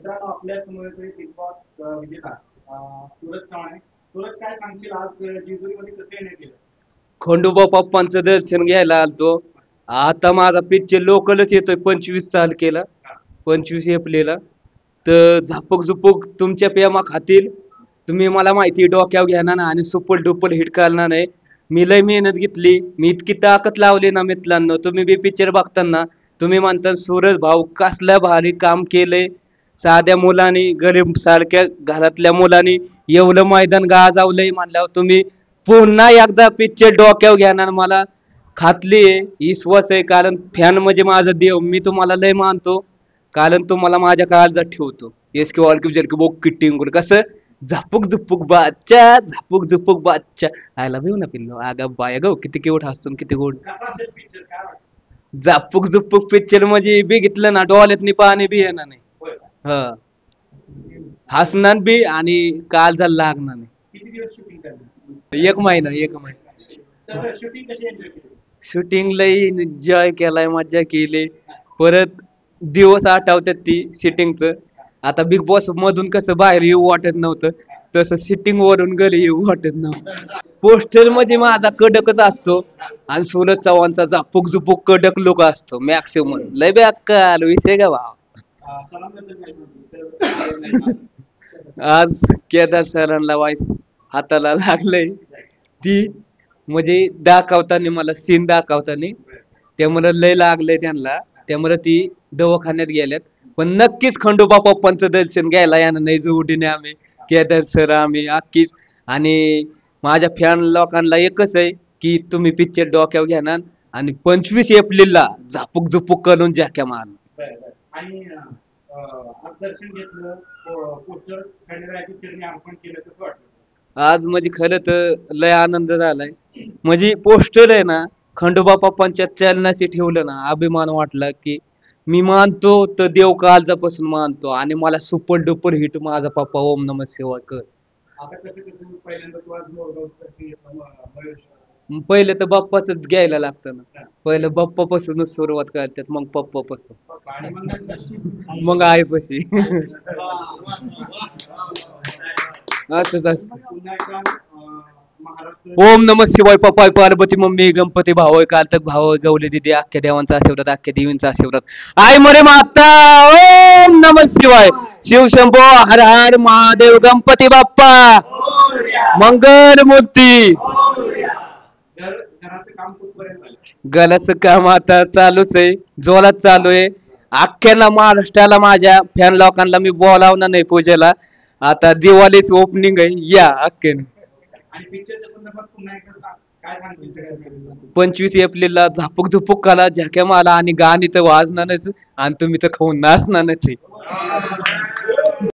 मित्रांनो, आपल्या समोर बिग बॉस विजेता सूरज चव्हाण आहे. सूरज, काय सांगशील आज जेजुरीमध्ये कसं येणं केलं? खंडोबा बाप्पांचं दर्शन घ्यायला आलतो. आता माझा पिक्चर लोकलच येतोय 25 तारखेला, 25 एप्रिलला. तर झापक झुपूक तुमच्या प्रेमा खातील. तुम्ही मला माहिती आहे, डोक्यावर घेणार ना आणि सुपर डुपर हिट करणार नाही. मी लय मेहनत घेतली, मी इतकी ताकद लावली ना मित्रांनो. तुम्ही बी पिक्चर बघताना तुम्ही म्हणता सूरज भाऊ कसलं भारी काम केलंय. साध्या मुलांनी, गरीब सारख्या घरातल्या मुलांनी एवढं मैदान गाजवलंय म्हणल्यावर तुम्ही पुन्हा एकदा पिक्चर डोक्यावर घेणार मला खात्री आहे, विश्वास आहे. कारण फॅन म्हणजे माझा देव, मी तुम्हाला लय मानतो. कारण तुम्हाला माझ्या काळजात ठेवतो. एस के ऑल जर बोक किटिंग कसं Zapuk Jhupuk बाच्चा, Zapuk Jhupuk बाच्चा. I love you ना पिल्लो, आगा बाय गो, किती क्यूट हसून किती गोड. कसा असेल पिक्चर, काय वाटतं? झापूक झुपूक पिक्चर म्हणजे बघितलं ना डोळ्यातनी पाणी बी येणार नाही. होय का? ह हसणार बी आणि काळजाला लागणार नाही. किती दिवस शूटिंग करणार? 1 महिना. तर शूटिंग कशी एन्जॉय केली? शूटिंग लई एन्जॉय केलाय, मज्जा केली. परत दिवस आठवतात ती सिटिंगचं. आता बिग बॉस मधून कसं बाहेर येऊ वाटत नव्हतं, तसं सिटिंग वरून घरी येऊ वाटत नव्हतं. पोस्टर म्हणजे माझा कडकच असतो आणि सूरज चव्हाणचा झापूक झुपूक कडक लोक असतो मॅक्सिमम. लय बेकार विषय का भाव. सरांबद्दल काय सांगतो? आज केदार सरांना वाईस हाताला लागलंय. ती म्हणजे दाखवताना मला सीन दाखवताना त्यामुळे लय लागलंय त्यांना. त्यामुळे ती दवाखान्यात गेल्यात. पण नक्कीच खंडोबा बाप्पांचं दर्शन घ्यायला येणार नाही जोडीने आम्ही, केदार सर आम्ही अख्खीच. आणि माझ्या फॅन लोकांना एकच आहे की तुम्ही पिक्चर डोक्यावर घेणार आणि 25 एप्रिलला झापूक झुपूक करून जॅक्या मार. आणि आज दर्शन घेतलं, पोस्टर खंडेरायाची चरणी अर्पण केलं, कसं वाटलं? आज म्हणजे खरं तर लय आनंद झालाय. म्हणजे पोस्टर आहे ना खंडोबा बाप्पांच्या चरणाशी ठेवलं ना, अभिमान वाटला की मी मानतो तर देव काळजापासून मानतो आणि मला सुपर डुपर हिट माझा पप्पा ओम नमः शिवाय कर. आता कसं कसं पहिल्यांदा तू आज दर्शन घेतलं महेश्वर. पहिले तर बाप्पाच घ्यायला लागतं ना. पहिलं बाप्पापासूनच सुरुवात करतात, मग पप्पापासून, आणि मग नंतर मग आईपाशी. असंच असतं. पुन्हा एकदा महाराष्ट्र. ओम नमः शिवाय पप्पा पार्वती मम्मी गणपती भाव कार्तिक भाव गौरी दिदी अख्ख्या देवांचा आशीर्वाद, अख्ख्या देवींचा आशीर्वाद. आई मरे माता. ओम नमः शिवाय. शिव शंभो हर हर महादेव गणपती बाप्पा मंगल मूर्ती. घराचं काम कुठपर्यंत झालं? गलाचं काम आता चालूच आहे, जोरात चालू आहे. अख्ख्याला महाराष्ट्राला माझ्या फॅन लोकांना मी बोलावणार नाही पूजेला. आता दिवाळीच ओपनिंग आहे, या अख्ख्याने. आणि पिक्चरच्या संदर्भात पुन्हा एकदा काय सांगतील? 25 एप्रिलला झापूक झुपूक कला झाक्या माला आणि गाणी तर वाजणारच आणि तुम्ही तर खाऊन नाचणारच आहे.